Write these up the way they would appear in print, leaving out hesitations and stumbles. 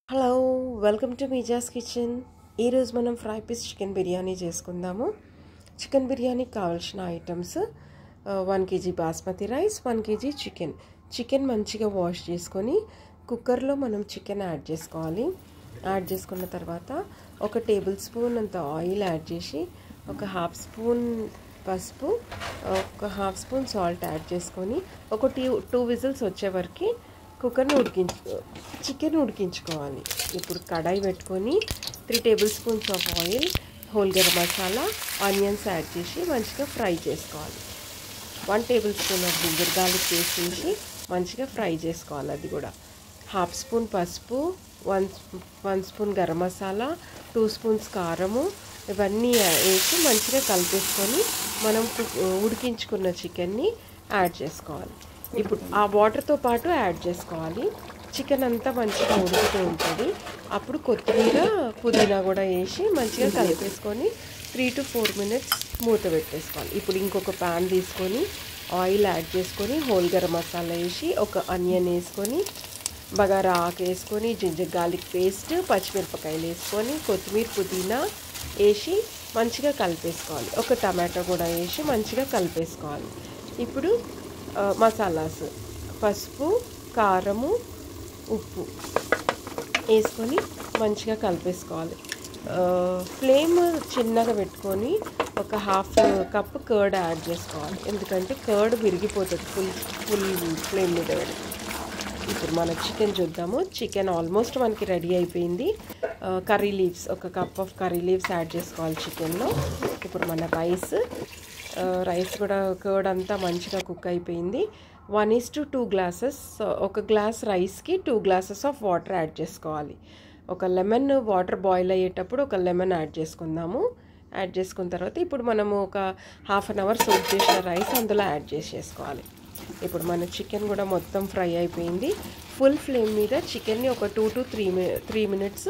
Hello welcome to మీజాస్ kitchen. ఈరోజు మనం ఫ్రై పీస్ చికెన్ బిర్యానీ చేసుకుందాము. చికెన్ బిర్యానీకి కావాల్సిన items 1 kg basmati rice, 1 kg chicken మంచిగా వాష్ చేసుకొని కుక్కర్లో మనం చికెన్ యాడ్ చేసుకోవాలి. యాడ్ చేసుకున్న తర్వాత 1 టేబుల్ స్పూన్ అంత ఆయిల్ యాడ్ చేసి 1 హాఫ్ స్పూన్ పసుపు, 1 హాఫ్ స్పూన్ సాల్ట్ యాడ్ చేసుకొని ఒక 2 విజిల్స్ వచ్చే వరకు కుక్కర్ని చికెన్ ఉడికించుకోవాలి. ఇప్పుడు కడాయి పెట్టుకొని 3 tablespoons of oil, whole garam masala, onions add చేసి మంచిగా ఫ్రై చేసుకోవాలి. 1 tablespoon of ginger garlic paste వేసి మంచిగా ఫ్రై చేసుకోవాలి. అది కూడా హాఫ్ స్పూన్ పసుపు, 1 స్పూన్ గరం మసాలా, 2 స్పూన్స్ కారము, ఇవన్నీ వేసి మంచిగా కలిపేసుకొని మనం ఉడికించుకున్న చికెన్ని యాడ్ చేసుకోవాలి. ఇప్పుడు ఆ వాటర్తో పాటు యాడ్ చేసుకోవాలి. చికెన్ అంతా మంచిగా ఉడుకుతూ ఉంటుంది. అప్పుడు కొత్తిమీర, పుదీనా కూడా వేసి మంచిగా కలిపేసుకొని 3 to 4 minutes మూత పెట్టేసుకోవాలి. ఇప్పుడు ఇంకొక ప్యాన్ తీసుకొని ఆయిల్ యాడ్ చేసుకొని హోల్ గరం మసాలా వేసి 1 ఆనియన్ వేసుకొని బగారా ఆకు వేసుకొని జింజర్ గార్లిక్ పేస్ట్, పచ్చిమిరపకాయలు వేసుకొని కొత్తిమీర, పుదీనా వేసి మంచిగా కలిపేసుకోవాలి. 1 టమాటో కూడా వేసి మంచిగా కలిపేసుకోవాలి. ఇప్పుడు మసాలాస్ పసుపు, కారము, ఉప్పు వేసుకొని మంచిగా కలిపేసుకోవాలి. ఫ్లేమ్ చిన్నగా పెట్టుకొని 1 హాఫ్ కప్ కర్డ్ యాడ్ చేసుకోవాలి. ఎందుకంటే కర్డ్ విరిగిపోతుంది ఫుల్ ఫ్లేమ్ మీద పెట్టి. ఇప్పుడు మన చికెన్ చూద్దాము. చికెన్ ఆల్మోస్ట్ మనకి రెడీ అయిపోయింది. Curry leaves 1 cup of curry leaves add చేసుకోవాలి చికెన్లో. ఇప్పుడు మన రైస్ కూడా కర్డ్ అంతా మంచిగా కుక్ అయిపోయింది. 1:2 గ్లాసెస్, 1 గ్లాస్ రైస్కి 2 గ్లాసెస్ ఆఫ్ వాటర్ యాడ్ చేసుకోవాలి. 1 లెమన్ వాటర్ బాయిల్ అయ్యేటప్పుడు 1 లెమన్ యాడ్ చేసుకుందాము. యాడ్ చేసుకున్న తర్వాత ఇప్పుడు మనము ఒక హాఫ్ అన్ అవర్ సోక్ చేసిన రైస్ అందులో యాడ్ చేసేసుకోవాలి. ఇప్పుడు మన చికెన్ కూడా మొత్తం ఫ్రై అయిపోయింది. ఫుల్ ఫ్లేమ్ మీద చికెన్ని ఒక 2 to 3 minutes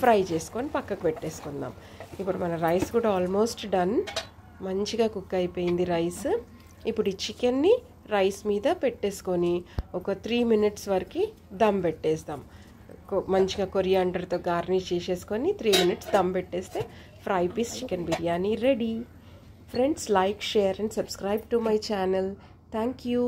ఫ్రై చేసుకొని పక్కకు పెట్టేసుకుందాం. ఇప్పుడు మన రైస్ కూడా ఆల్మోస్ట్ డన్, మంచిగా కుక్ అయిపోయింది రైస్. ఇప్పుడు ఈ చికెన్ని రైస్ మీద పెట్టేసుకొని ఒక 3 minutes వరకు దమ్ పెట్టేస్తాం. మంచిగా కొరియాండర్తో గార్నిష్ చేసేసుకొని 3 minutes దమ్ పెట్టేస్తే fry piece chicken biryani ready. Friends, like, share and subscribe to my channel. Thank you.